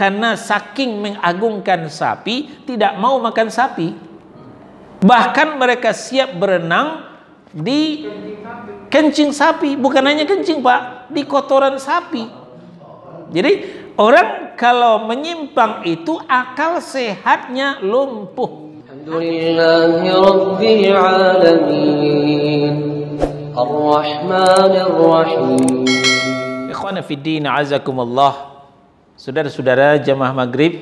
karena saking mengagungkan sapi tidak mau makan sapi. Bahkan mereka siap berenang di kencing sapi, bukan hanya kencing Pak, di kotoran sapi. Jadi orang kalau menyimpang itu akal sehatnya lumpuh. Alhamdulillahi Rabbil Alamin Ar-Rahmanir Rahim. Ikhwana fiddin, azakumullah. Saudara-saudara jamaah maghrib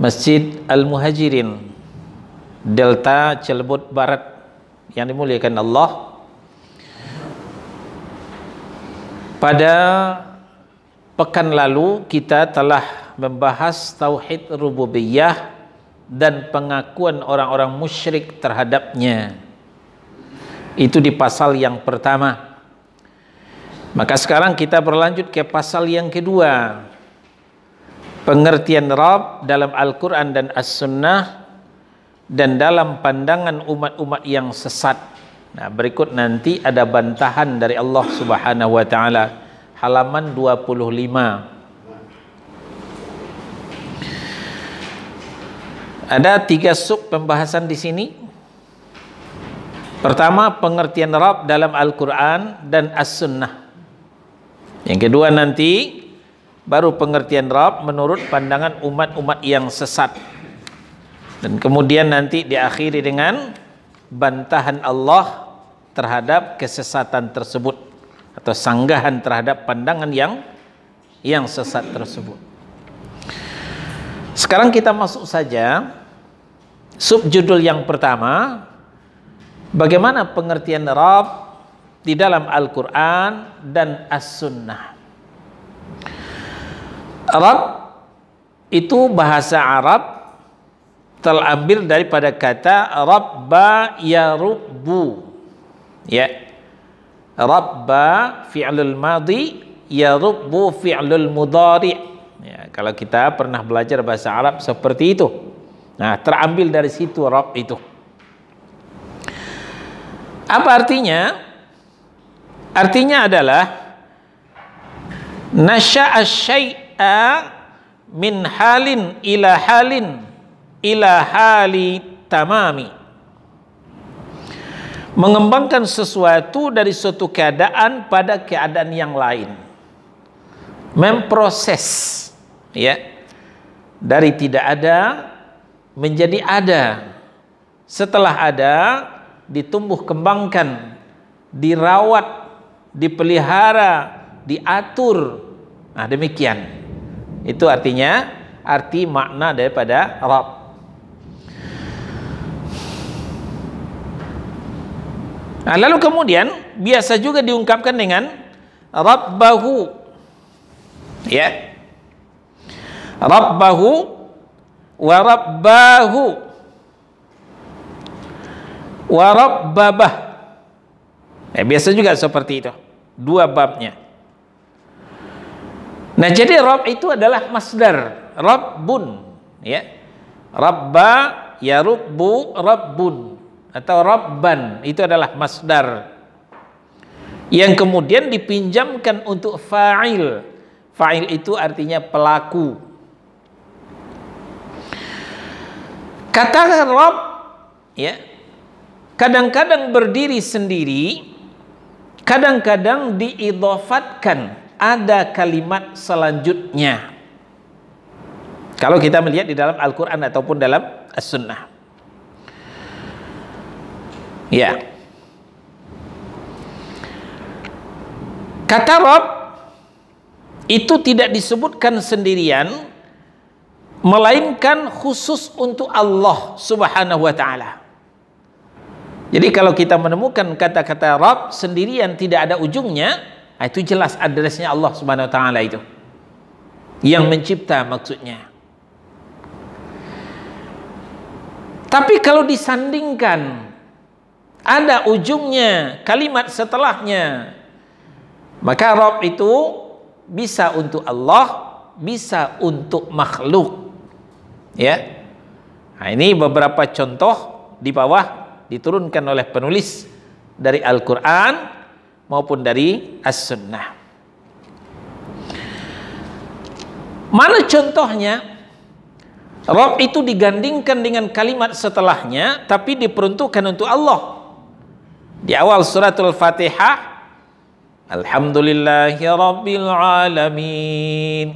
Masjid Al-Muhajirin Delta Cilebut Barat yang dimuliakan Allah, pada pekan lalu kita telah membahas tauhid rububiyah dan pengakuan orang-orang musyrik terhadapnya. Itu di pasal yang pertama. Maka sekarang kita berlanjut ke pasal yang kedua, pengertian Rabb dalam Al-Quran dan As-Sunnah dan dalam pandangan umat-umat yang sesat. Nah, berikut nanti ada bantahan dari Allah Subhanahu wa taala, halaman 25. Ada 3 sub pembahasan di sini. Pertama, pengertian Rabb dalam Al-Quran dan As-Sunnah. Yang kedua nanti baru pengertian Rabb menurut pandangan umat-umat yang sesat. Dan kemudian nanti diakhiri dengan bantahan Allah terhadap kesesatan tersebut atau sanggahan terhadap pandangan yang sesat tersebut. Sekarang kita masuk saja subjudul yang pertama, bagaimana pengertian Rabb di dalam Al-Quran dan As-Sunnah. Rabb itu bahasa Arab terambil daripada kata Rabba yarubbu. Ya. Rabba fi'lul madhi, yarubbu fi'lul mudhari'. Ya, kalau kita pernah belajar bahasa Arab seperti itu. Nah, terambil dari situ Rabb itu. Apa artinya? Artinya adalah nasya'a syai'a min halin ila hali tamami. Mengembangkan sesuatu dari suatu keadaan pada keadaan yang lain. Memproses, ya, dari tidak ada menjadi ada. Setelah ada ditumbuh kembangkan, dirawat, dipelihara, diatur. Nah, demikian. Itu artinya, arti makna daripada Rabb. Nah, lalu kemudian biasa juga diungkapkan dengan Rabbahu. Ya. Rabbahu wa Rabbahu wa Rabbabah. Biasa juga seperti itu. 2 babnya. Nah, jadi Rabb itu adalah masdar, Rabbun, ya. Rabba yarubbu Rabbun atau Rabban, itu adalah masdar yang kemudian dipinjamkan untuk fa'il. Fa'il itu artinya pelaku. Kata Rabb, ya, kadang-kadang berdiri sendiri, kadang-kadang diidhofatkan, ada kalimat selanjutnya. Kalau kita melihat di dalam Al-Quran ataupun dalam As-Sunnah. Ya. Kata Rabb itu tidak disebutkan sendirian, melainkan khusus untuk Allah Subhanahu wa ta'ala. Jadi kalau kita menemukan kata-kata Rabb sendirian tidak ada ujungnya, itu jelas addressnya Allah Subhanahu wa ta'ala itu. Yang mencipta maksudnya. Tapi kalau disandingkan, ada ujungnya, kalimat setelahnya, maka Rabb itu bisa untuk Allah, bisa untuk makhluk. Ya. Nah, ini beberapa contoh di bawah diturunkan oleh penulis dari Al-Quran maupun dari As-Sunnah. Mana contohnya? Rabb itu digandingkan dengan kalimat setelahnya, tapi diperuntukkan untuk Allah. Di awal suratul Fatihah, Alhamdulillahi Rabbil Alamin.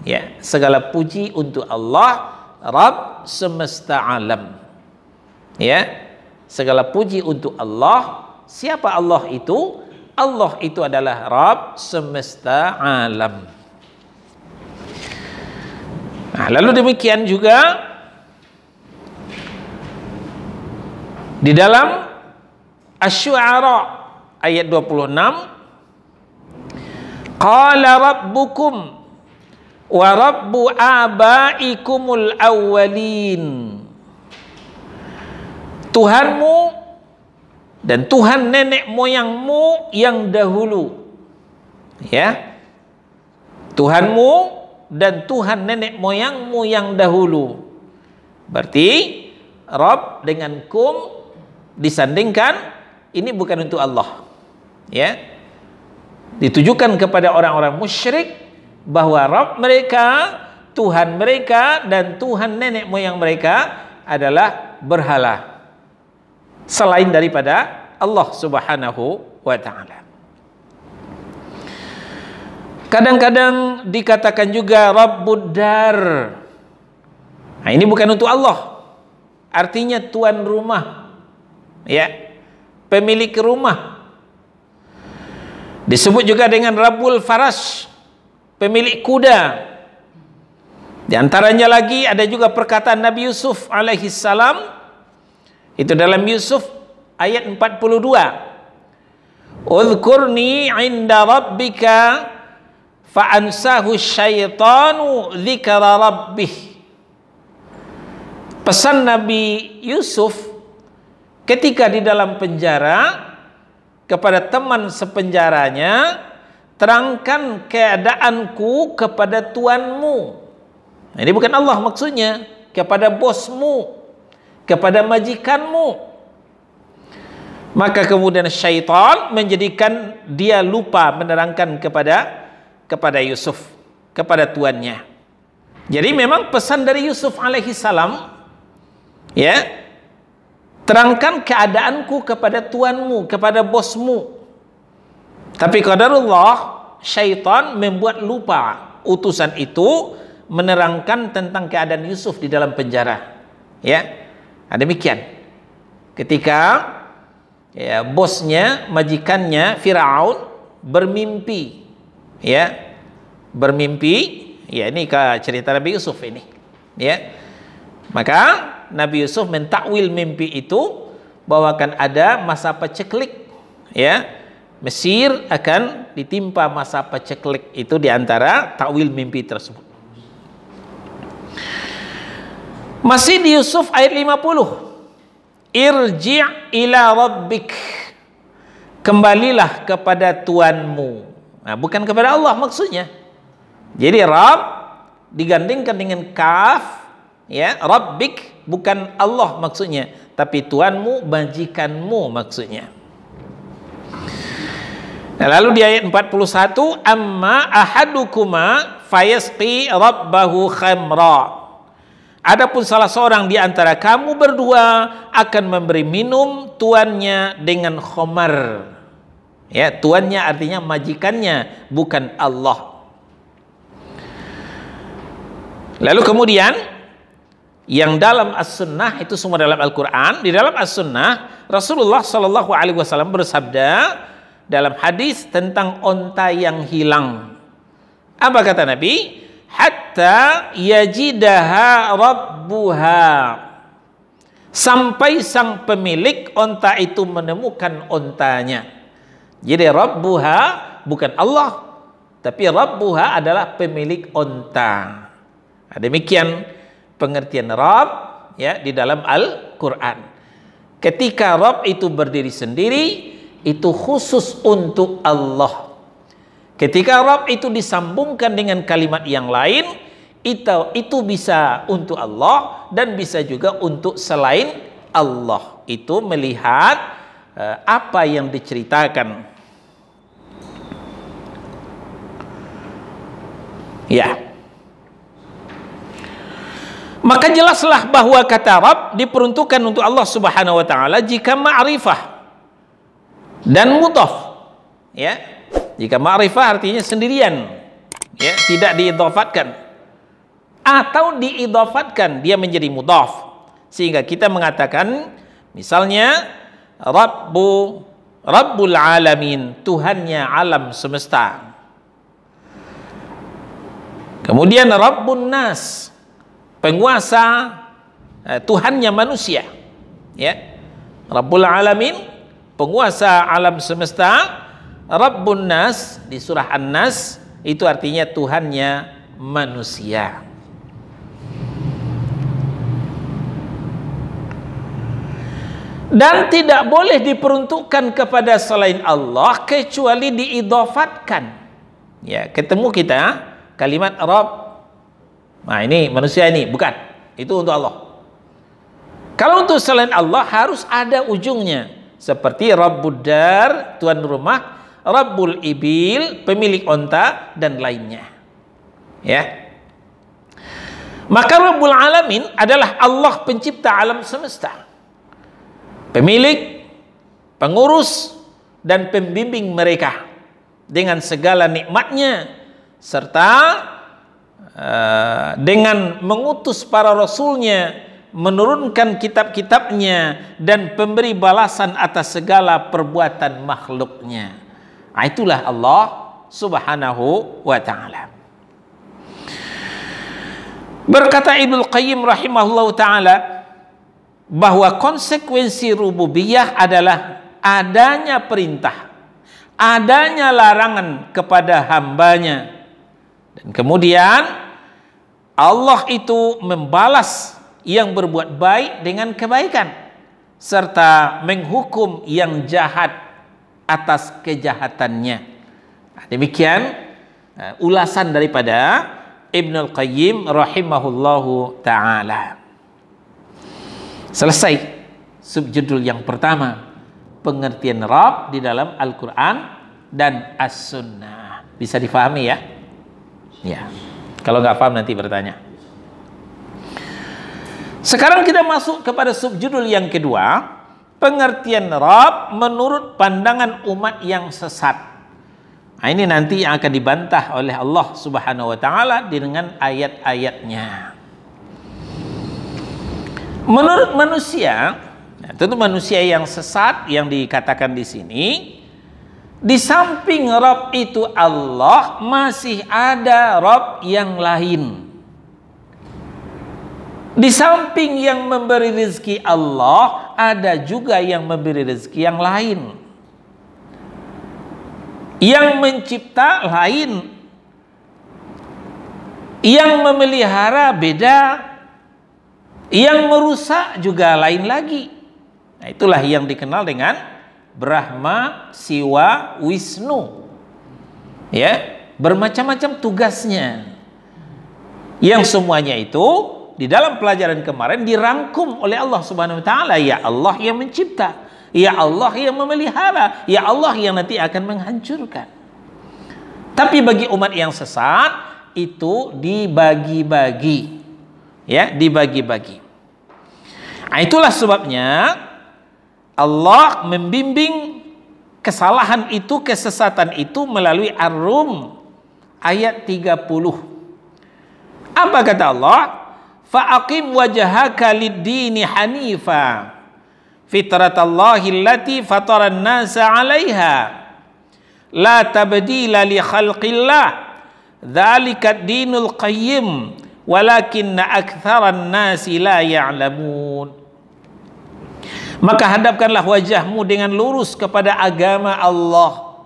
Ya, segala puji untuk Allah, Rabb semesta alam. Ya, segala puji untuk Allah. Siapa Allah itu? Allah itu adalah Rabb semesta alam. Nah, lalu demikian juga di dalam Asy-Syu'ara ayat 26, Qala rabbukum wa rabbu abaikumul awwalin. Tuhanmu dan Tuhan nenek moyangmu yang dahulu. Ya. Tuhanmu dan Tuhan nenek moyangmu yang dahulu. Berarti Rabb dengan kum disandingkan, ini bukan untuk Allah. Ya. Ditujukan kepada orang-orang musyrik bahwa Rabb mereka, Tuhan mereka dan Tuhan nenek moyang mereka adalah berhala selain daripada Allah Subhanahu wa taala. Kadang-kadang dikatakan juga Rabbud Dar. Nah, ini bukan untuk Allah. Artinya tuan rumah. Ya. Pemilik rumah. Disebut juga dengan Rabbul Farash, pemilik kuda. Di antaranya lagi ada juga perkataan Nabi Yusuf alaihi salam. Itu dalam Yusuf ayat 42. Udhkurni 'inda rabbika fa'ansahu syaitanu dzikra rabbih. Pesan Nabi Yusuf ketika di dalam penjara kepada teman sepenjaranya, terangkan keadaanku kepada tuanmu. Nah, ini bukan Allah maksudnya, kepada bosmu, kepada majikanmu. Maka kemudian syaitan menjadikan dia lupa menerangkan kepada Yusuf, kepada tuannya. Jadi memang pesan dari Yusuf alaihi salam, ya, terangkan keadaanku kepada tuanmu, kepada bosmu. Tapi qadarullah, syaitan membuat lupa utusan itu menerangkan tentang keadaan Yusuf di dalam penjara. Ya, demikian. Ketika ya, bosnya, majikannya Firaun bermimpi. Ya, bermimpi, ya ini cerita Nabi Yusuf ini. Ya, maka Nabi Yusuf mentakwil mimpi itu bahwa akan ada masa paceklik. Ya, Mesir akan ditimpa masa paceklik, itu diantara takwil mimpi tersebut. Masih di Yusuf ayat 50. Irji' ila rabbik. Kembalilah kepada Tuanmu. Nah, bukan kepada Allah maksudnya. Jadi Rabb digandingkan dengan kaf, ya, Rabbik bukan Allah maksudnya, tapi Tuanmu, majikanmu maksudnya. Nah, lalu di ayat 41, amma ahadukuma fayasqi rabbahu khamra. Adapun salah seorang di antara kamu berdua akan memberi minum tuannya dengan khamar. Ya, tuannya artinya majikannya, bukan Allah. Lalu kemudian yang dalam As-Sunnah itu semua dalam Al-Quran. Di dalam As-Sunnah Rasulullah Shallallahu Alaihi Wasallam bersabda dalam hadis tentang onta yang hilang. Apa kata Nabi? Hatta yajidaha rabbuha, sampai sang pemilik onta itu menemukan ontanya. Jadi rabbuha bukan Allah, tapi rabbuha adalah pemilik onta. Nah, demikian pengertian Rabb, ya, di dalam Al-Quran. Ketika Rabb itu berdiri sendiri, itu khusus untuk Allah. Ketika Rabb itu disambungkan dengan kalimat yang lain, itu bisa untuk Allah dan bisa juga untuk selain Allah. Itu melihat apa yang diceritakan. Ya. Maka jelaslah bahwa kata Rabb diperuntukkan untuk Allah Subhanahu wa taala jika ma'rifah dan mudhaf. Ya. Jika ma'rifah artinya sendirian, ya, tidak diidhafatkan. Atau diidhafatkan, dia menjadi mudhaf. Sehingga kita mengatakan misalnya Rabbul alamin, Tuhannya alam semesta. Kemudian Rabbun nas, penguasa, Tuhannya manusia. Ya. Rabbul alamin, penguasa alam semesta. Rabbun nas di surah An-Nas itu artinya Tuhannya manusia. Dan tidak boleh diperuntukkan kepada selain Allah kecuali diidhafatkan. Ya, ketemu kita kalimat Rabb. Nah, ini manusia ini, bukan. Itu untuk Allah. Kalau untuk selain Allah harus ada ujungnya. Seperti Rabbud Dar, tuan rumah, Rabbul Ibil, pemilik onta, dan lainnya. Ya. Maka Rabbul Alamin adalah Allah pencipta alam semesta. Pemilik, pengurus, dan pembimbing mereka dengan segala nikmatnya, serta dengan mengutus para rasulnya, menurunkan kitab-kitabnya, dan pemberi balasan atas segala perbuatan makhluknya. Itulah Allah Subhanahu wa ta'ala. Berkata Ibnu Qayyim rahimahullah ta'ala bahwa konsekuensi rububiyah adalah adanya perintah, adanya larangan kepada hambanya, dan kemudian Allah itu membalas yang berbuat baik dengan kebaikan serta menghukum yang jahat atas kejahatannya. Demikian ulasan daripada Ibnu Qayyim rahimahullahu ta'ala. Selesai subjudul yang pertama, pengertian Rabb di dalam Al-Quran dan As-Sunnah. Bisa difahami ya? Ya. Kalau nggak paham nanti bertanya. Sekarang kita masuk kepada subjudul yang kedua, pengertian Rabb menurut pandangan umat yang sesat. Nah, ini nanti yang akan dibantah oleh Allah Subhanahu wa taala dengan ayat-ayatnya. Menurut manusia, tentu manusia yang sesat yang dikatakan di sini, di samping Rabb itu Allah, masih ada Rabb yang lain. Di samping yang memberi rezeki Allah, ada juga yang memberi rezeki yang lain. Yang mencipta lain. Yang memelihara beda. Yang merusak juga lain lagi. Nah, itulah yang dikenal dengan Brahma, Siwa, Wisnu. Ya, bermacam-macam tugasnya. Yang semuanya itu di dalam pelajaran kemarin dirangkum oleh Allah Subhanahu wa taala. Ya Allah yang mencipta, ya Allah yang memelihara, ya Allah yang nanti akan menghancurkan. Tapi bagi umat yang sesat itu dibagi-bagi. Ya, dibagi-bagi. Nah, itulah sebabnya Allah membimbing kesalahan itu, kesesatan itu melalui Ar-Rum ayat 30. Apa kata Allah? Fa'aqim wajhaka lid-dini hanifa fitratallahi allati fataran nasa 'alaiha la tabdila li khalqillah dzalika ad-dinul qayyim walakinna aktsaran nasi la ya'lamun. Maka hadapkanlah wajahmu dengan lurus kepada agama Allah,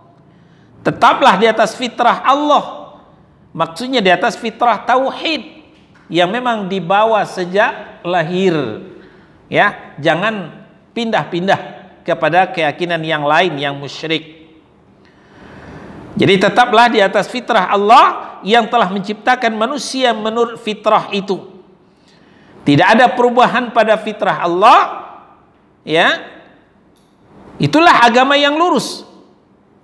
tetaplah di atas fitrah Allah, maksudnya di atas fitrah tauhid yang memang dibawa sejak lahir. Ya, jangan pindah-pindah kepada keyakinan yang lain yang musyrik. Jadi tetaplah di atas fitrah Allah yang telah menciptakan manusia menurut fitrah itu. Tidak ada perubahan pada fitrah Allah. Ya, itulah agama yang lurus.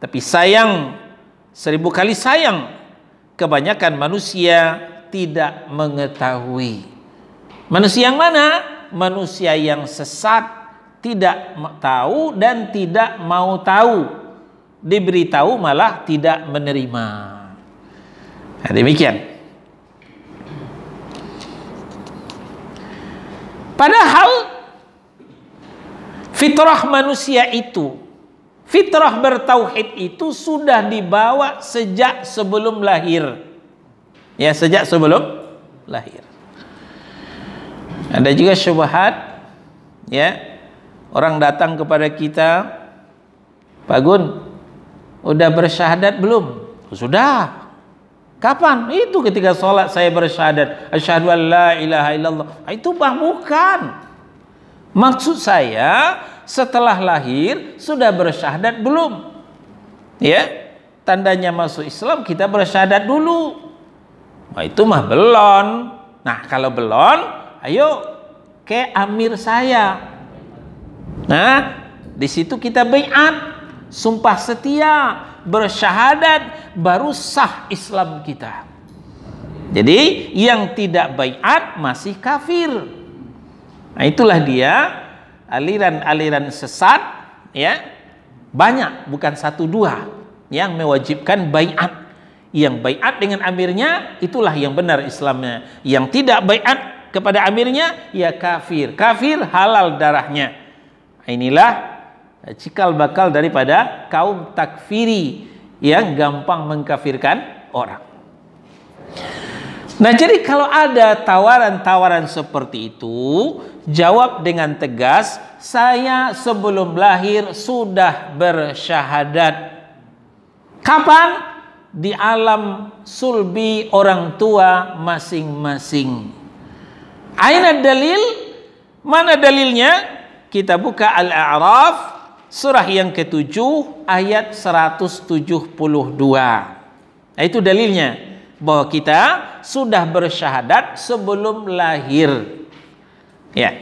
Tapi sayang, 1000 kali sayang, kebanyakan manusia tidak mengetahui. Manusia yang mana? Manusia yang sesat, tidak tahu dan tidak mau tahu. Diberitahu malah tidak menerima. Nah, demikian. Padahal fitrah manusia itu, fitrah bertauhid itu sudah dibawa sejak sebelum lahir. Ya, sejak sebelum lahir. Ada juga syubhat, ya, orang datang kepada kita, Pak Gun, udah bersyahadat belum? Sudah. Kapan? Itu ketika sholat saya bersyahadat, asyhadu an la ilaha illallah. Itu bukan. Maksud saya, setelah lahir sudah bersyahadat belum? Ya, tandanya masuk Islam kita bersyahadat dulu. Nah, itu mah belum. Nah, kalau belum, ayo ke amir saya. Nah, di situ kita baiat, sumpah setia, bersyahadat, baru sah Islam kita. Jadi yang tidak baiat masih kafir. Nah, itulah dia aliran-aliran sesat, ya, banyak, bukan satu dua yang mewajibkan baiat. Yang baiat dengan amirnya itulah yang benar Islamnya. Yang tidak baiat kepada amirnya ya kafir. Kafir halal darahnya. Inilah cikal bakal daripada kaum takfiri yang gampang mengkafirkan orang. Nah, jadi kalau ada tawaran-tawaran seperti itu, jawab dengan tegas, saya sebelum lahir sudah bersyahadat. Kapan? Di alam sulbi orang tua masing-masing. Aina dalil? Mana dalilnya? Kita buka Al-A'raf surah yang ke-7 ayat 172. Nah, itu dalilnya bahwa kita sudah bersyahadat sebelum lahir. Ya.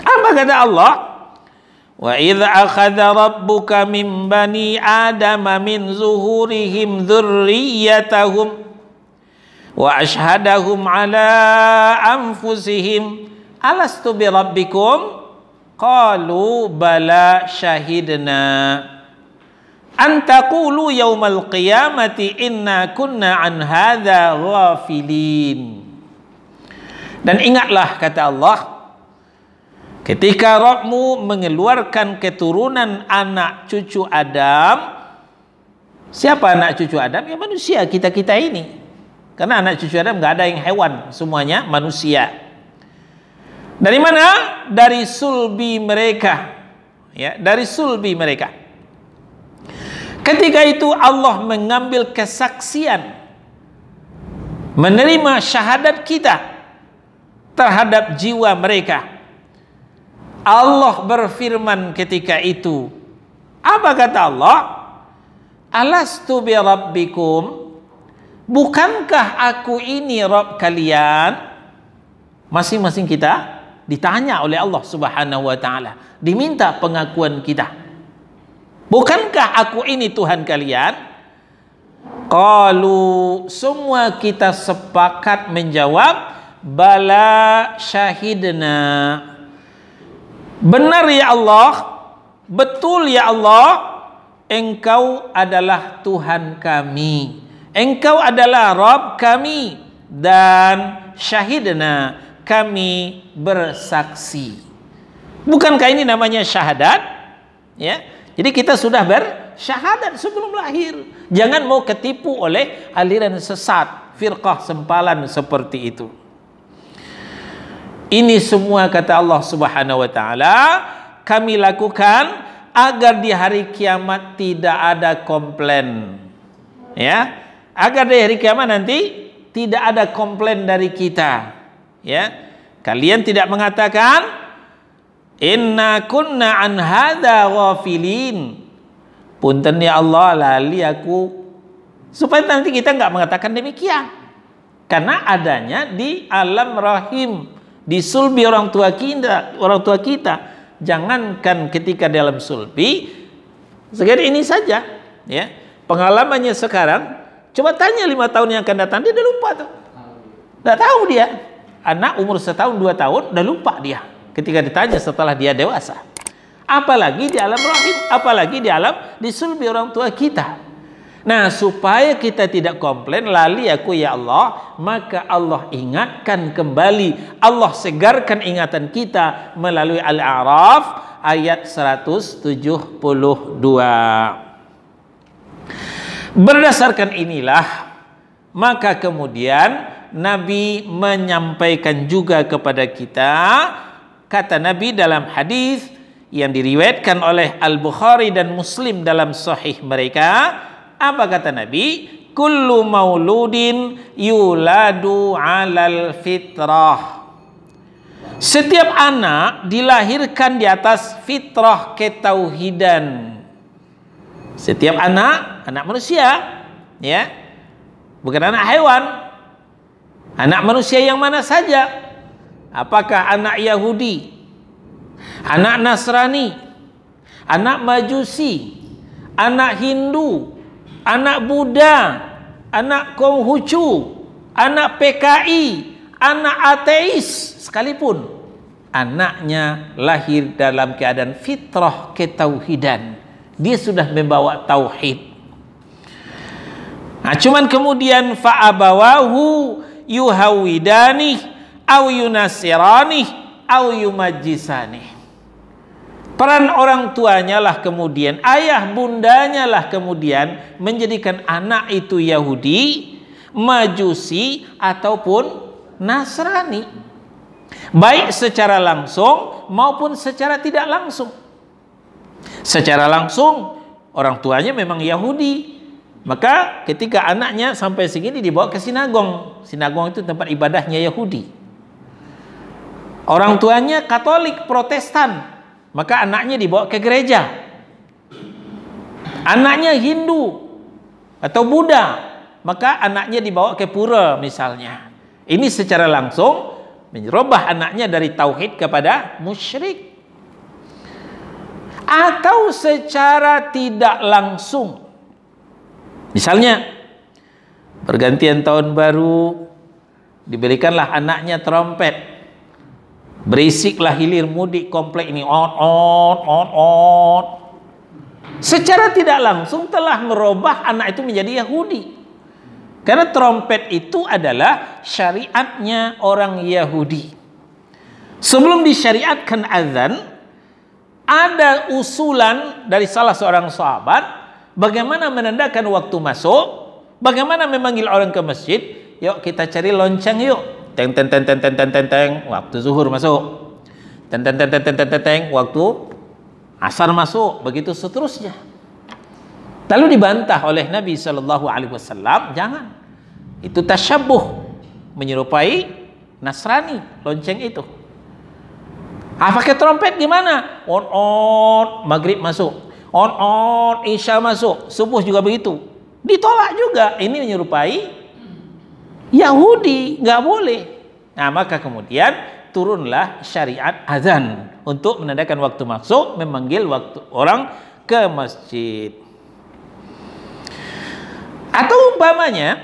Apa kata Allah? Wa idza akhadha rabbuka min bani adama min zuhurihim dzurriyyatahum wa ashhadahum ala anfusihim alastu bi rabbikum qalu bala syahidna an taqulu yaumal qiyamati inna kunna an hadza ghafilin. Dan ingatlah, kata Allah, ketika Rabbmu mengeluarkan keturunan anak cucu Adam. Siapa anak cucu Adam? Ya manusia, kita-kita ini. Karena anak cucu Adam nggak ada yang hewan, semuanya manusia. Dari mana? Dari sulbi mereka. Ya, dari sulbi mereka. Ketika itu Allah mengambil kesaksian, menerima syahadat kita terhadap jiwa mereka. Allah berfirman ketika itu, apa kata Allah? Alastu bi rabbikum, bukankah aku ini Rabb kalian? Masing-masing kita ditanya oleh Allah Subhanahu wa taala, diminta pengakuan kita. Bukankah aku ini Tuhan kalian? Qalu, semua kita sepakat menjawab, bala syahidna. Benar ya Allah, betul ya Allah, Engkau adalah Tuhan kami, Engkau adalah Rabb kami, dan syahidna, kami bersaksi. Bukankah ini namanya syahadat? Ya, jadi kita sudah bersyahadat sebelum lahir. Jangan mau ketipu oleh aliran sesat, firqah sempalan seperti itu. Ini semua, kata Allah Subhanahu wa taala, kami lakukan agar di hari kiamat tidak ada komplain. Ya, agar di hari kiamat nanti tidak ada komplain dari kita. Ya, kalian tidak mengatakan inna kunna an hadza ghafilin. Punten ya Allah, lali aku. Supaya nanti kita nggak mengatakan demikian. Karena adanya di alam rahim, di sulbi orang tua kita. Jangankan ketika dalam sulbi, sekedar ini saja, ya, pengalamannya sekarang. Coba tanya 5 tahun yang akan datang, dia udah lupa tuh, nggak tahu dia, anak umur 1 tahun 2 tahun udah lupa dia ketika ditanya setelah dia dewasa. Apalagi di alam rahim, apalagi di alam di sulbi orang tua kita. Nah, supaya kita tidak komplain, lali aku ya Allah, maka Allah ingatkan kembali, Allah segarkan ingatan kita melalui Al-A'raf ayat 172. Berdasarkan inilah, maka kemudian Nabi menyampaikan juga kepada kita, kata Nabi dalam hadis yang diriwayatkan oleh Al-Bukhari dan Muslim dalam sahih mereka, apa kata Nabi? Kullu mauludin yuladu 'alal fitrah. Setiap anak dilahirkan di atas fitrah ketauhidan. Setiap anak manusia, ya. Bukan anak hewan. Anak manusia yang mana saja? Apakah anak Yahudi, anak Nasrani, anak Majusi, anak Hindu, anak Buddha, anak Konghucu, anak PKI, anak ateis sekalipun, anaknya lahir dalam keadaan fitrah ketauhidan. Dia sudah membawa tauhid. Nah, cuman kemudian fa'abawahu yuhawidani au yunasirani au yumajjisani. Peran orang tuanya lah kemudian, ayah bundanya lah kemudian menjadikan anak itu Yahudi, Majusi ataupun Nasrani, baik secara langsung maupun secara tidak langsung. Secara langsung orang tuanya memang Yahudi, maka ketika anaknya sampai segini dibawa ke sinagong. Sinagong itu tempat ibadahnya Yahudi. Orang tuanya Katolik Protestan, maka anaknya dibawa ke gereja. Anaknya Hindu atau Buddha, maka anaknya dibawa ke pura misalnya. Ini secara langsung merubah anaknya dari tauhid kepada musyrik. Atau secara tidak langsung, misalnya pergantian tahun baru diberikanlah anaknya trompet, berisiklah hilir mudik komplek ini, on. Secara tidak langsung telah merubah anak itu menjadi Yahudi. Karena trompet itu adalah syariatnya orang Yahudi. Sebelum disyariatkan azan, ada usulan dari salah seorang sahabat bagaimana menandakan waktu masuk, bagaimana memanggil orang ke masjid. Yuk kita cari lonceng yuk. Teng teng teng teng teng teng teng teng, waktu zuhur masuk. Teng teng teng teng teng teng teng, waktu asar masuk, begitu seterusnya. Lalu dibantah oleh Nabi SAW, jangan. Itu tasyabbuh, menyerupai Nasrani, lonceng itu. Pakai trompet gimana? On, maghrib masuk. On, isya masuk. Subuh juga begitu. Ditolak juga. Ini menyerupai Yahudi, nggak boleh. Nah, maka kemudian turunlah syariat azan untuk menandakan waktu masuk, memanggil waktu orang ke masjid. Atau umpamanya,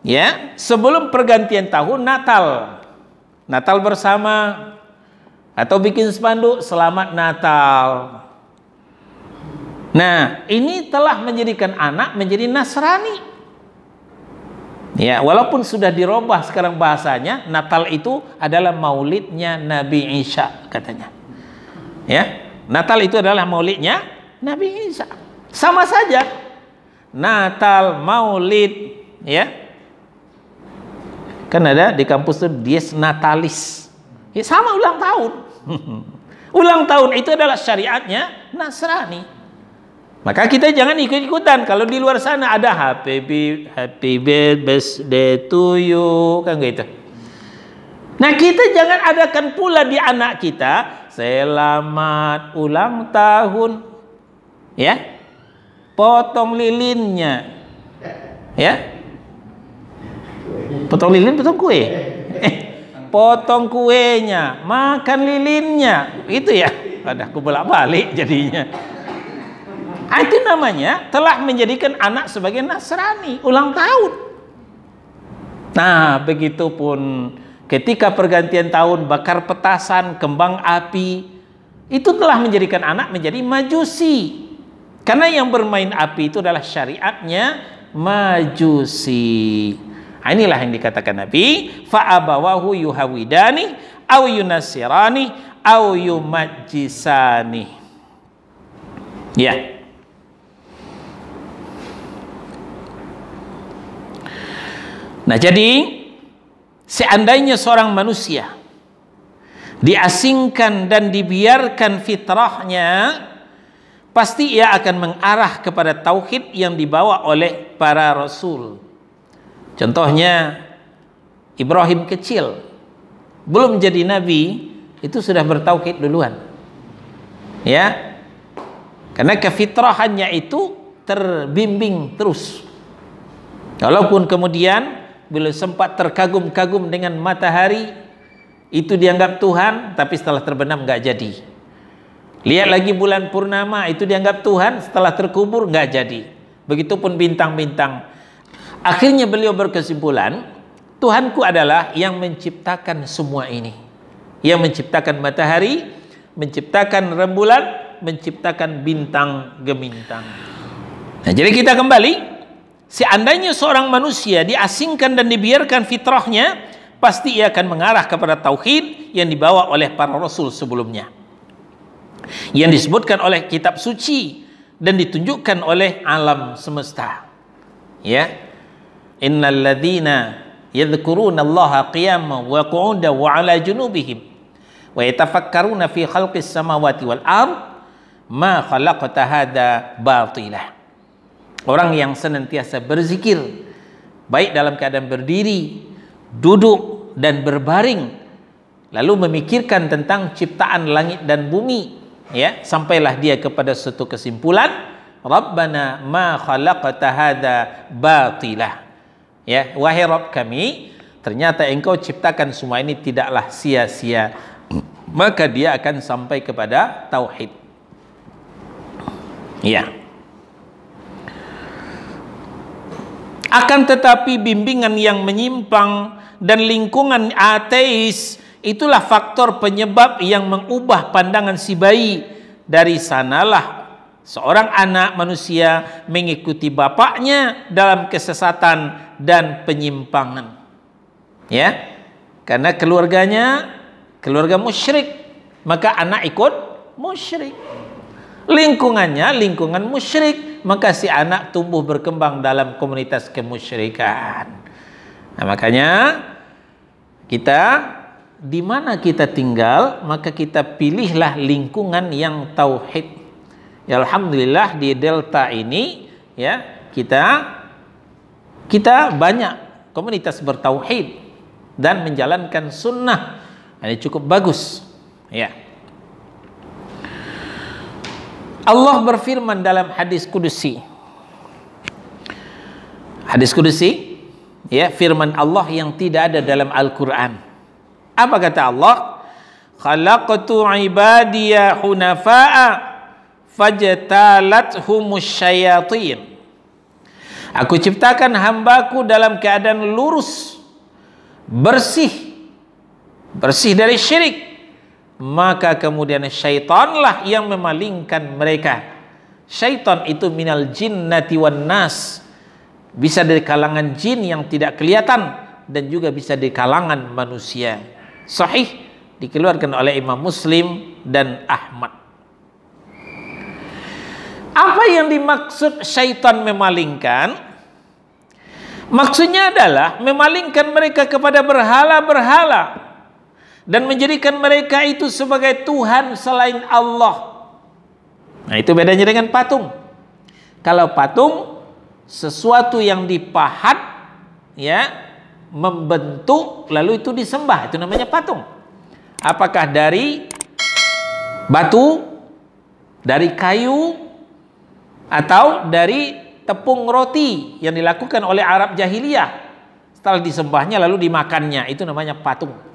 ya, sebelum pergantian tahun Natal bersama, atau bikin spanduk selamat Natal. Nah, ini telah menjadikan anak menjadi Nasrani. Ya, walaupun sudah dirubah sekarang bahasanya, Natal itu adalah maulidnya Nabi Isa katanya. Ya, Natal itu adalah maulidnya Nabi Isa. Sama saja. Natal, maulid, ya. Kan ada di kampus itu dies natalis. Ya, sama ulang tahun. Ulang tahun itu adalah syariatnya Nasrani. Maka kita jangan ikut-ikutan. Kalau di luar sana ada happy birthday to you, kan gitu. Nah, kita jangan adakan pula di anak kita selamat ulang tahun, ya, potong lilinnya, ya, potong lilin, potong kue. Potong kuenya, makan lilinnya, itu ya. Ada aku bolak-balik jadinya. Itu namanya telah menjadikan anak sebagai Nasrani, ulang tahun. Nah, begitupun ketika pergantian tahun bakar petasan, kembang api, itu telah menjadikan anak menjadi majusi. Karena yang bermain api itu adalah syariatnya majusi. Inilah yang dikatakan Nabi, fa abawahu yuhawidani aw yunasirani aw yumajjisani. Ya. Nah, jadi seandainya seorang manusia diasingkan dan dibiarkan fitrahnya, pasti ia akan mengarah kepada tauhid yang dibawa oleh para rasul. Contohnya Ibrahim kecil, belum jadi nabi, itu sudah bertauhid duluan. Ya. Karena kefitrahannya itu terbimbing terus. Walaupun kemudian bila sempat terkagum-kagum dengan matahari, itu dianggap Tuhan, tapi setelah terbenam nggak jadi. Lihat lagi bulan purnama, itu dianggap Tuhan, setelah terkubur nggak jadi. Begitupun bintang-bintang. Akhirnya beliau berkesimpulan, Tuhanku adalah yang menciptakan semua ini. Yang menciptakan matahari, menciptakan rembulan, menciptakan bintang gemintang. Nah, jadi kita kembali. Seandainya seorang manusia diasingkan dan dibiarkan fitrahnya, pasti ia akan mengarah kepada tauhid yang dibawa oleh para rasul sebelumnya, yang disebutkan oleh kitab suci dan ditunjukkan oleh alam semesta. Ya, innal ladzina yadhkuruna Allaha qiyaman wa qu'udan wa 'ala junubihim wa yatafakkaruna fi khalqis samawati wal ard ma khalaqta hadza batilah. Orang yang senantiasa berzikir, baik dalam keadaan berdiri, duduk, dan berbaring, lalu memikirkan tentang ciptaan langit dan bumi, ya, sampailah dia kepada suatu kesimpulan, Rabbana ma khalaqta hadza batilah. Ya, wahai Rabb kami, ternyata engkau ciptakan semua ini tidaklah sia-sia. Maka dia akan sampai kepada tauhid. Ya. Akan tetapi bimbingan yang menyimpang dan lingkungan ateis, itulah faktor penyebab yang mengubah pandangan si bayi. Dari sanalah seorang anak manusia mengikuti bapaknya dalam kesesatan dan penyimpangan. Ya, karena keluarganya keluarga musyrik, maka anak ikut musyrik. Lingkungannya lingkungan musyrik, maka si anak tumbuh berkembang dalam komunitas kemusyrikan. Nah, makanya kita di mana kita tinggal, maka kita pilihlah lingkungan yang tauhid. Ya, alhamdulillah di Delta ini, ya, kita banyak komunitas bertauhid dan menjalankan sunnah. Ini cukup bagus. Ya. Allah berfirman dalam hadis kudusi. Hadis kudusi, ya, firman Allah yang tidak ada dalam Al-Quran. Apa kata Allah? Khalaqtu ibadiya hunafa'a fajtalathumus syayatin. Aku ciptakan hambaku dalam keadaan lurus, bersih dari syirik. Maka kemudian syaitanlah yang memalingkan mereka. Syaitan itu minal jinnati wan nas, bisa dari kalangan jin yang tidak kelihatan dan juga bisa dari kalangan manusia. Sahih dikeluarkan oleh Imam Muslim dan Ahmad. Apa yang dimaksud syaitan memalingkan? Maksudnya adalah memalingkan mereka kepada berhala-berhala dan menjadikan mereka itu sebagai Tuhan selain Allah. Nah, itu bedanya dengan patung. Kalau patung sesuatu yang dipahat, ya, membentuk lalu itu disembah, itu namanya patung. Apakah dari batu, dari kayu, atau dari tepung roti yang dilakukan oleh Arab jahiliyah, setelah disembahnya lalu dimakannya, itu namanya patung.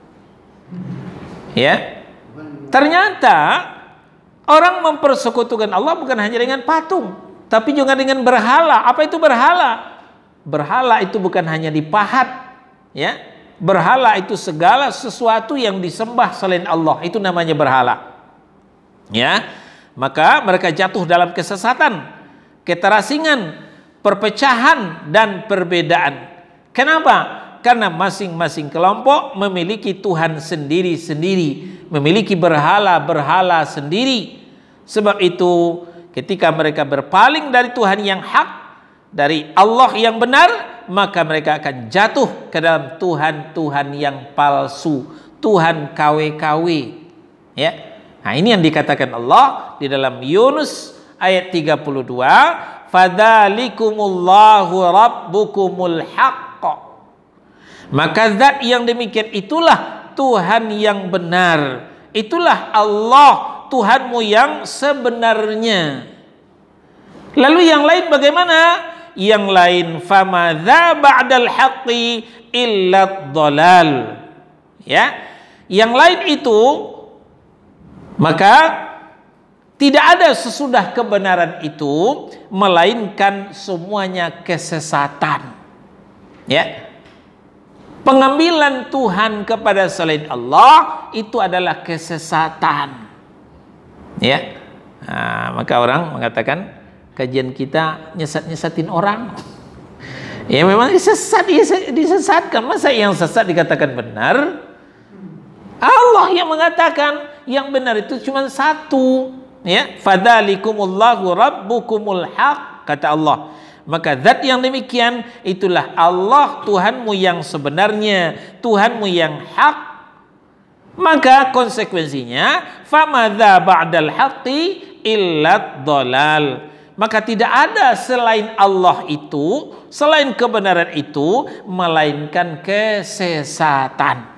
Ya, ternyata orang mempersekutukan Allah bukan hanya dengan patung, tapi juga dengan berhala. Apa itu berhala? Berhala itu bukan hanya dipahat, ya, berhala itu segala sesuatu yang disembah selain Allah, itu namanya berhala. Ya, maka mereka jatuh dalam kesesatan, keterasingan, perpecahan dan perbedaan. Kenapa? Karena masing-masing kelompok memiliki Tuhan sendiri-sendiri, memiliki berhala-berhala sendiri. Sebab itu ketika mereka berpaling dari Tuhan yang hak, dari Allah yang benar, maka mereka akan jatuh ke dalam Tuhan-Tuhan yang palsu, Tuhan KW-KW. Ya. Nah, ini yang dikatakan Allah di dalam Yunus ayat 32, fadzalikumullahu rabbukumul haqq. Maka zat yang demikian itulah Tuhan yang benar, itulah Allah Tuhanmu yang sebenarnya. Lalu yang lain bagaimana? Yang lain, famadza ba'dal haqqi illa dhalal. Ya, yang lain itu maka tidak ada sesudah kebenaran itu melainkan semuanya kesesatan. Ya. Pengambilan Tuhan kepada selain Allah itu adalah kesesatan. Ya. Nah, maka orang mengatakan kajian kita nyesat-nyesatin orang. Ya memang sesat, disesatkan. Masa yang sesat dikatakan benar? Allah yang mengatakan yang benar itu cuma satu. Ya, fadzalikumullahu rabbukumul haq, kata Allah. Maka zat yang demikian itulah Allah Tuhanmu yang sebenarnya, Tuhanmu yang hak. Maka konsekuensinya famadza ba'dal haqqi illa dhalal. Maka tidak ada selain Allah itu, selain kebenaran itu, melainkan kesesatan.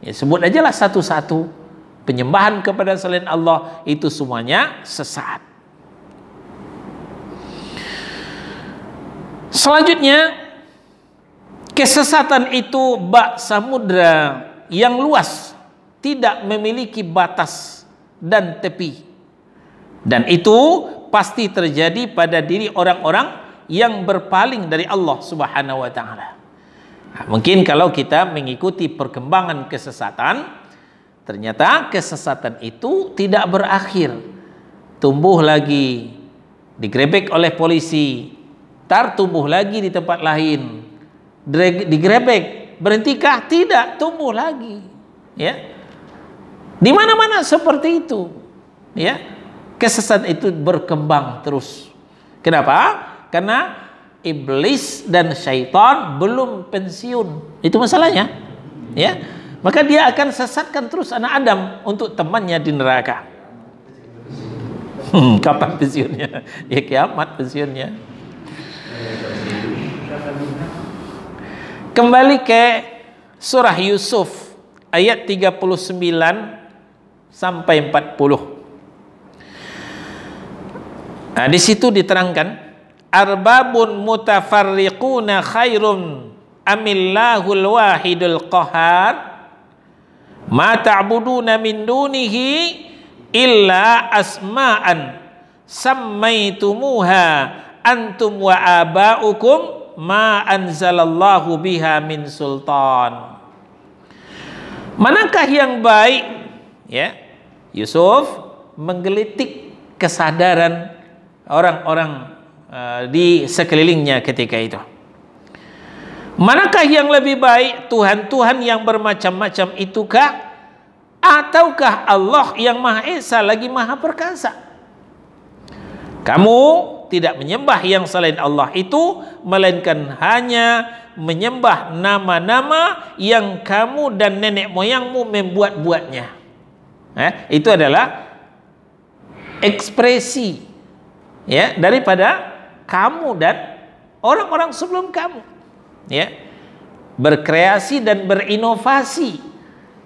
Ya, sebut aja lah satu-satu. Penyembahan kepada selain Allah itu semuanya sesat. Selanjutnya, kesesatan itu bak samudra yang luas, tidak memiliki batas dan tepi. Dan itu pasti terjadi pada diri orang-orang yang berpaling dari Allah Subhanahu wa taala. Mungkin kalau kita mengikuti perkembangan kesesatan, ternyata kesesatan itu tidak berakhir. Tumbuh lagi, digrebek oleh polisi, tar tumbuh lagi di tempat lain, digrebek, berhentikah? Tidak, tumbuh lagi. Ya, di mana-mana seperti itu. Ya, kesesatan itu berkembang terus. Kenapa? Karena iblis dan syaitan belum pensiun. Itu masalahnya. Ya, maka dia akan sesatkan terus anak Adam untuk temannya di neraka. Kapan pensiunnya? Ya kiamat pensiunnya. Kembali ke surah Yusuf ayat 39 sampai 40. Nah, di situ diterangkan, arbabun mutafarriquna khairum amillahul wahidul qahar ma ta'buduna min dunihi illa asma'an sammaitumuha antum wa aba'ukum ma anzalallahu biha min sultan. Manakah yang baik? Ya, Yusuf menggelitik kesadaran orang-orang di sekelilingnya ketika itu. Manakah yang lebih baik, Tuhan-Tuhan yang bermacam-macam itukah, ataukah Allah yang Maha Esa lagi Maha Perkasa? Kamu tidak menyembah yang selain Allah itu, melainkan hanya menyembah nama-nama yang kamu dan nenek moyangmu membuat-buatnya. Itu adalah ekspresi, ya, daripada kamu dan orang-orang sebelum kamu, ya, berkreasi dan berinovasi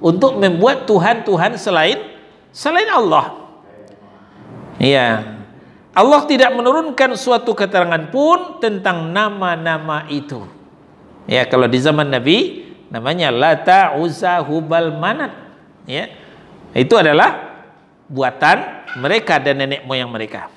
untuk membuat Tuhan-Tuhan selain Allah. Ya, Allah tidak menurunkan suatu keterangan pun tentang nama-nama itu. Ya, kalau di zaman Nabi namanya Lata, Uzza, Hubal, Manat. Ya, itu adalah buatan mereka dan nenek moyang mereka.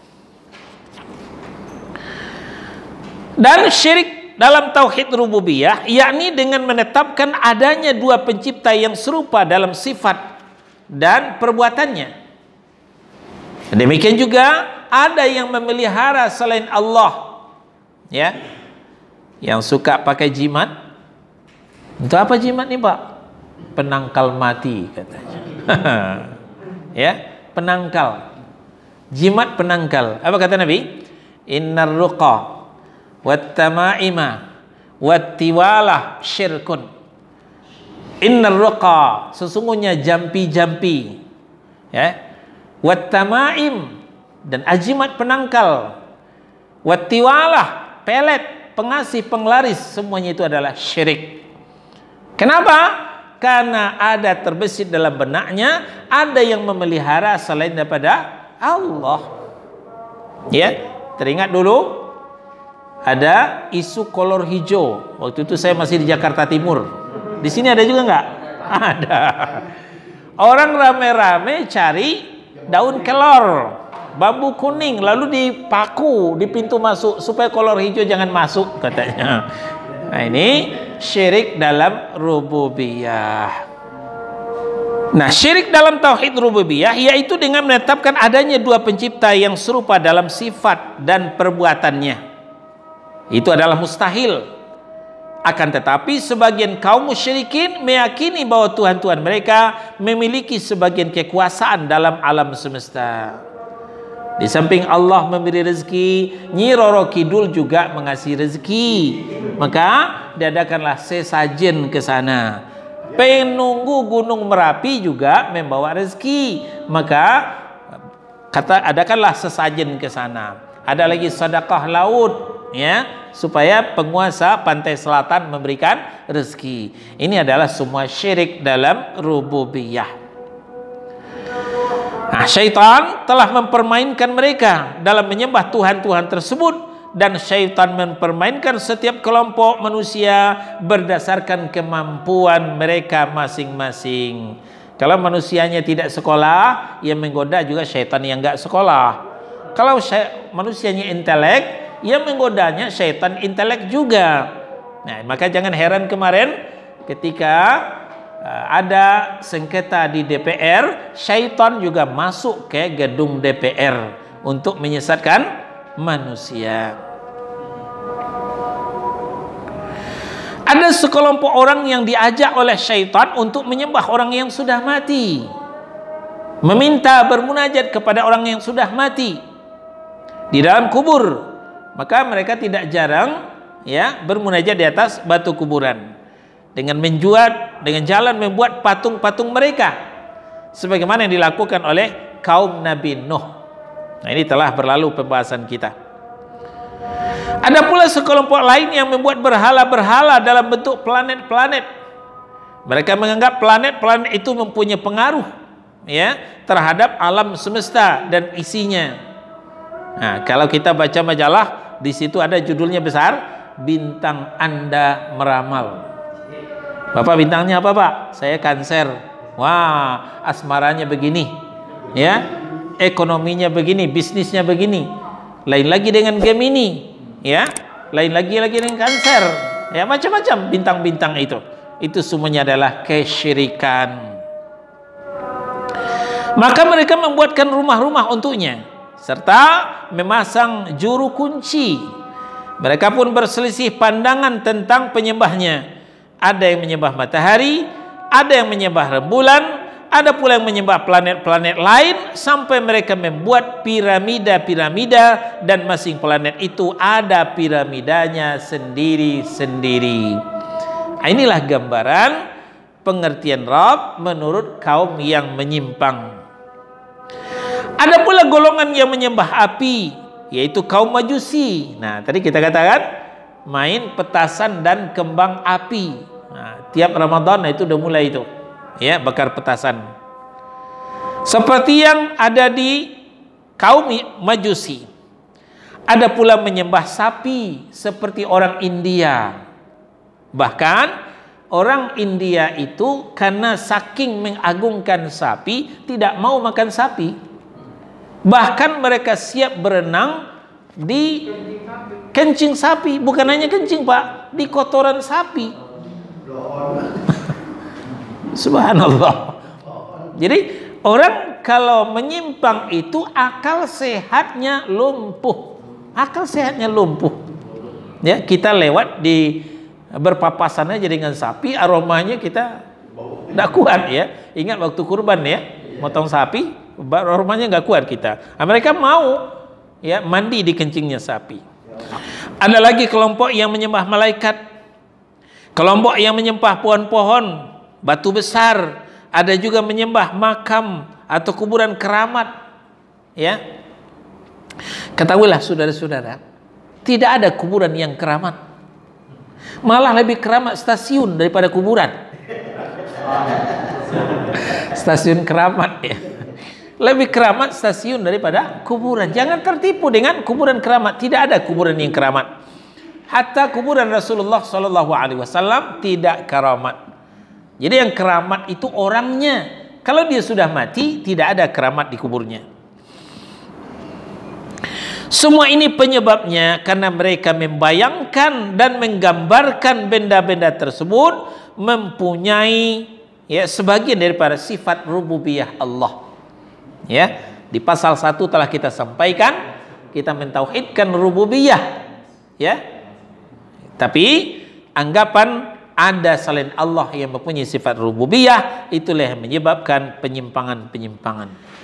Dan syirik dalam tauhid rububiyah, yakni dengan menetapkan adanya dua pencipta yang serupa dalam sifat dan perbuatannya. Demikian juga ada yang memelihara selain Allah, ya, yang suka pakai jimat. Untuk apa jimat nih Pak? Penangkal mati katanya. Ya, penangkal. Jimat penangkal. Apa kata Nabi? Innar ruqa wat tamaima wat tiwalah syirkun. Innar ruqa, sesungguhnya jampi-jampi, ya, wat tamaim, dan ajimat penangkal, wat tiwalah, pelet, pengasih, penglaris, semuanya itu adalah syirik. Kenapa? Karena ada terbesit dalam benaknya ada yang memelihara selain daripada Allah. Ya, teringat dulu ada isu kolor hijau. Waktu itu saya masih di Jakarta Timur. Di sini ada juga nggak? Ada. Orang rame-rame cari daun kelor, bambu kuning, lalu dipaku di pintu masuk supaya kolor hijau jangan masuk katanya. Nah, ini syirik dalam rububiyah. Nah, syirik dalam tauhid rububiyah yaitu dengan menetapkan adanya dua pencipta yang serupa dalam sifat dan perbuatannya. Itu adalah mustahil. Akan tetapi sebagian kaum musyrikin meyakini bahwa Tuhan-Tuhan mereka memiliki sebagian kekuasaan dalam alam semesta. Di samping Allah memberi rezeki, Nyi Roro Kidul juga mengasih rezeki. Maka diadakanlah sesajen ke sana. Penunggu Gunung Merapi juga membawa rezeki. Maka adakanlah sesajen ke sana. Ada lagi sedekah laut, ya, supaya penguasa pantai selatan memberikan rezeki. Ini adalah semua syirik dalam rububiyah. Nah, syaitan telah mempermainkan mereka dalam menyembah Tuhan-Tuhan tersebut, dan syaitan mempermainkan setiap kelompok manusia berdasarkan kemampuan mereka masing-masing. Kalau manusianya tidak sekolah, yang menggoda juga syaitan yang enggak sekolah. Kalau manusianya intelek, yang menggodanya syaitan intelek juga. Nah, maka jangan heran kemarin ketika ada sengketa di DPR, syaitan juga masuk ke gedung DPR untuk menyesatkan manusia. Ada sekelompok orang yang diajak oleh syaitan untuk menyembah orang yang sudah mati, meminta bermunajat kepada orang yang sudah mati di dalam kubur. Maka mereka tidak jarang, ya, bermunajat di atas batu kuburan dengan jalan membuat patung-patung mereka, sebagaimana yang dilakukan oleh kaum Nabi Nuh. Nah, ini telah berlalu pembahasan kita. Ada pula sekelompok lain yang membuat berhala-berhala dalam bentuk planet-planet. Mereka menganggap planet-planet itu mempunyai pengaruh, ya, terhadap alam semesta dan isinya. Nah, kalau kita baca majalah, di situ ada judulnya besar, Bintang Anda Meramal. Bapak bintangnya apa Pak? Saya Cancer. Wah, asmaranya begini, ya, ekonominya begini, bisnisnya begini. Lain lagi dengan Gemini, ya, lain lagi dengan Cancer, ya, macam-macam bintang-bintang itu. Itu semuanya adalah kesyirikan. Maka mereka membuatkan rumah-rumah untuknya serta memasang juru kunci. Mereka pun berselisih pandangan tentang penyembahnya. Ada yang menyembah matahari, ada yang menyembah rembulan, ada pula yang menyembah planet-planet lain, sampai mereka membuat piramida-piramida, dan masing planet itu ada piramidanya sendiri-sendiri. Inilah gambaran pengertian Rabb menurut kaum yang menyimpang. Ada pula golongan yang menyembah api, yaitu kaum Majusi. Nah, tadi kita katakan main petasan dan kembang api. Nah, tiap Ramadan itu udah mulai itu, ya, bakar petasan. Seperti yang ada di kaum Majusi. Ada pula menyembah sapi seperti orang India. Bahkan orang India itu karena saking mengagungkan sapi, tidak mau makan sapi. Bahkan mereka siap berenang di Kencing sapi, bukan hanya kencing Pak, di kotoran sapi. Subhanallah. Jadi orang kalau menyimpang itu akal sehatnya lumpuh. Akal sehatnya lumpuh. Ya, kita lewat di berpapasan aja dengan sapi, aromanya kita tidak kuat ya. Ingat waktu kurban ya, motong sapi, aromanya nggak kuat kita. Nah, mereka mau ya mandi di kencingnya sapi. Ada lagi kelompok yang menyembah malaikat, kelompok yang menyembah pohon-pohon, batu besar, ada juga menyembah makam atau kuburan keramat. Ya, ketahuilah saudara-saudara, tidak ada kuburan yang keramat. Malah lebih keramat stasiun daripada kuburan. Stasiun keramat ya. Lebih keramat stasiun daripada kuburan. Jangan tertipu dengan kuburan keramat. Tidak ada kuburan yang keramat. Hatta kuburan Rasulullah SAW tidak keramat. Jadi yang keramat itu orangnya. Kalau dia sudah mati, tidak ada keramat di kuburnya. Semua ini penyebabnya karena mereka membayangkan dan menggambarkan benda-benda tersebut mempunyai ya sebagian daripada sifat rububiyah Allah. Ya, di pasal 1 telah kita sampaikan, kita mentauhidkan rububiyah, ya. Tapi anggapan ada selain Allah yang mempunyai sifat rububiyah, itulah yang menyebabkan penyimpangan-penyimpangan.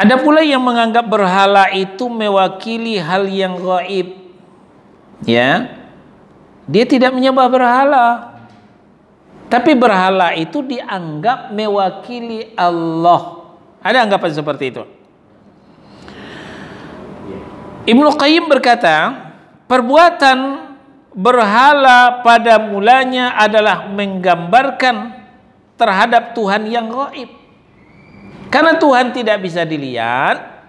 Ada pula yang menganggap berhala itu mewakili hal yang gaib. Ya. Dia tidak menyembah berhala. Tapi berhala itu dianggap mewakili Allah. Ada anggapan seperti itu. Ibnu Qayyim berkata, perbuatan berhala pada mulanya adalah menggambarkan terhadap Tuhan yang gaib. Karena Tuhan tidak bisa dilihat,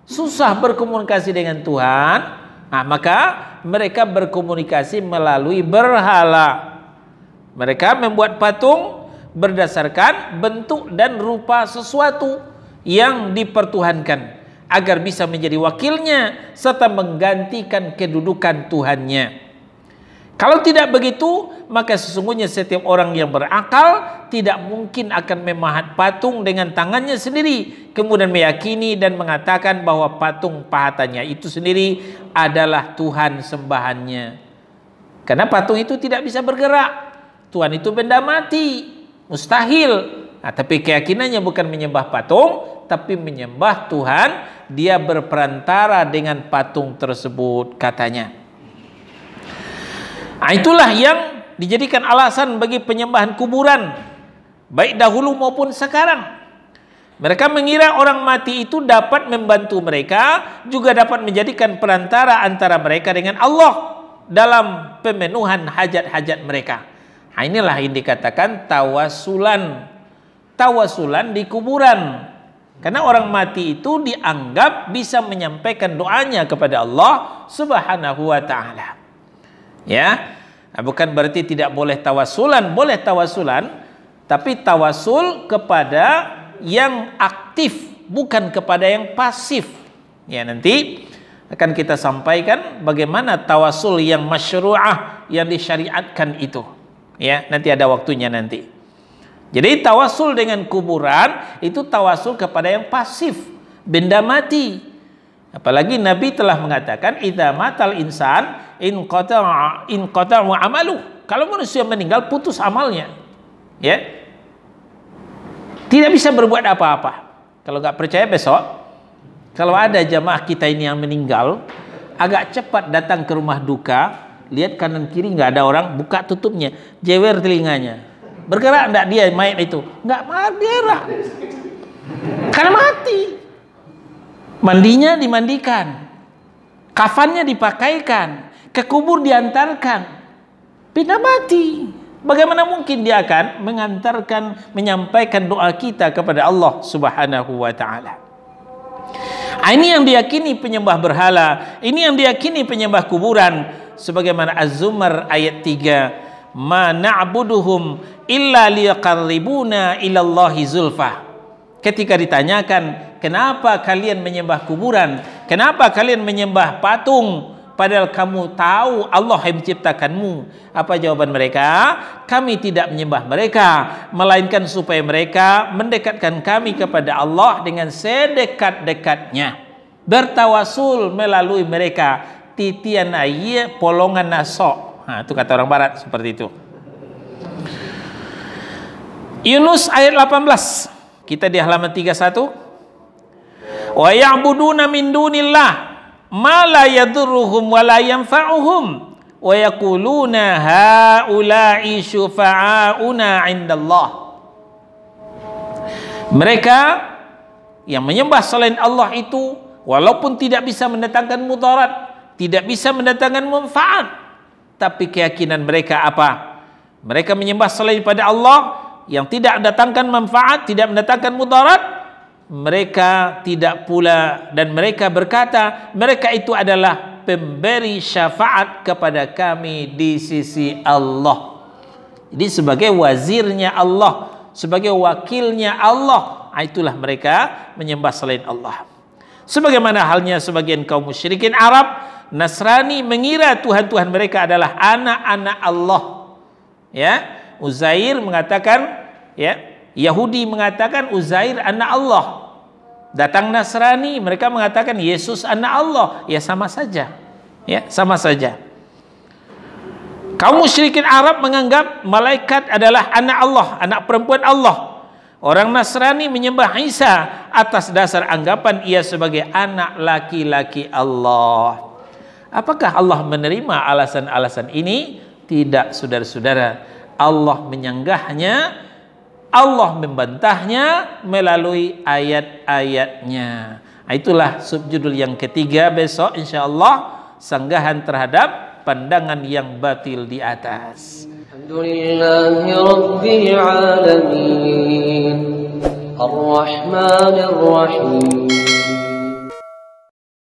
susah berkomunikasi dengan Tuhan, nah, maka mereka berkomunikasi melalui berhala. Mereka membuat patung berdasarkan bentuk dan rupa sesuatu yang dipertuhankan agar bisa menjadi wakilnya serta menggantikan kedudukan Tuhannya. Kalau tidak begitu, maka sesungguhnya setiap orang yang berakal tidak mungkin akan memahat patung dengan tangannya sendiri, kemudian meyakini dan mengatakan bahwa patung pahatannya itu sendiri adalah Tuhan sembahannya. Karena patung itu tidak bisa bergerak. Tuhan itu benda mati, mustahil. Nah, tapi keyakinannya bukan menyembah patung, tapi menyembah Tuhan. Dia berperantara dengan patung tersebut, katanya. Nah, itulah yang dijadikan alasan bagi penyembahan kuburan, baik dahulu maupun sekarang. Mereka mengira orang mati itu dapat membantu mereka, juga dapat menjadikan perantara antara mereka dengan Allah dalam pemenuhan hajat-hajat mereka. Nah, inilah yang dikatakan tawasulan. Tawasulan di kuburan. Karena orang mati itu dianggap bisa menyampaikan doanya kepada Allah Subhanahu wa ta'ala. Ya, bukan berarti tidak boleh tawasulan, boleh tawasulan, tapi tawasul kepada yang aktif, bukan kepada yang pasif. Ya, nanti akan kita sampaikan bagaimana tawasul yang masyru'ah, yang disyariatkan itu. Ya, nanti ada waktunya nanti. Jadi tawasul dengan kuburan itu tawasul kepada yang pasif, benda mati. Apalagi Nabi telah mengatakan idza matal insan in qata'a amalu. Kalau manusia meninggal putus amalnya. Ya. Tidak bisa berbuat apa-apa. Kalau nggak percaya besok, kalau ada jamaah kita ini yang meninggal, agak cepat datang ke rumah duka, lihat kanan kiri nggak ada orang, buka tutupnya, jewer telinganya. Bergerak enggak dia mayat itu? Enggak bergerak. Karena mati. Mandinya dimandikan. Kafannya dipakaikan. Ke kubur diantarkan. Pindah mati. Bagaimana mungkin dia akan mengantarkan, menyampaikan doa kita kepada Allah Subhanahu wa ta'ala. Ini yang diyakini penyembah berhala. Ini yang diyakini penyembah kuburan. Sebagaimana Az-Zumar ayat 3. Ma na'buduhum illa liyaqarribuna ilallahi zulfah. Ketika ditanyakan, kenapa kalian menyembah kuburan? Kenapa kalian menyembah patung? padahal kamu tahu Allah yang menciptakanmu. Apa jawaban mereka? Kami tidak menyembah mereka, melainkan supaya mereka mendekatkan kami kepada Allah dengan sedekat-dekatnya. Bertawasul melalui mereka. Titian ayat polongan nasok. Itu kata orang barat seperti itu. Yunus ayat 18. Kita di halaman 31. Wa ya'buduna min dunillah ma la yadurruhum wa la yanfa'uhum wa yaquluna haula'i syufa'auna 'indallah. Mereka yang menyembah selain Allah itu walaupun tidak bisa mendatangkan mudarat, tidak bisa mendatangkan manfaat, tapi keyakinan mereka apa? Mereka menyembah selain pada Allah yang tidak mendatangkan manfaat, tidak mendatangkan mudarat. Mereka tidak pula, dan mereka berkata mereka itu adalah pemberi syafaat kepada kami di sisi Allah. Jadi sebagai wazirnya Allah, sebagai wakilnya Allah, itulah mereka menyembah selain Allah. Sebagaimana halnya sebagian kaum musyrikin Arab, Nasrani mengira Tuhan-Tuhan mereka adalah anak-anak Allah. Ya, Uzair mengatakan, ya, Yahudi mengatakan Uzair anak Allah. Datang Nasrani, mereka mengatakan Yesus anak Allah. Ya sama saja. Ya, sama saja. Kaum musyrikin Arab menganggap malaikat adalah anak Allah, anak perempuan Allah. Orang Nasrani menyembah Isa atas dasar anggapan ia sebagai anak laki-laki Allah. Apakah Allah menerima alasan-alasan ini? Tidak, saudara-saudara. Allah menyanggahnya, Allah membantahnya melalui ayat-ayatnya. Itulah subjudul yang ketiga besok insyaallah, sanggahan terhadap pandangan yang batil di atas. Alhamdulillahi Rabbil Alamin Ar-Rahmanir Rahim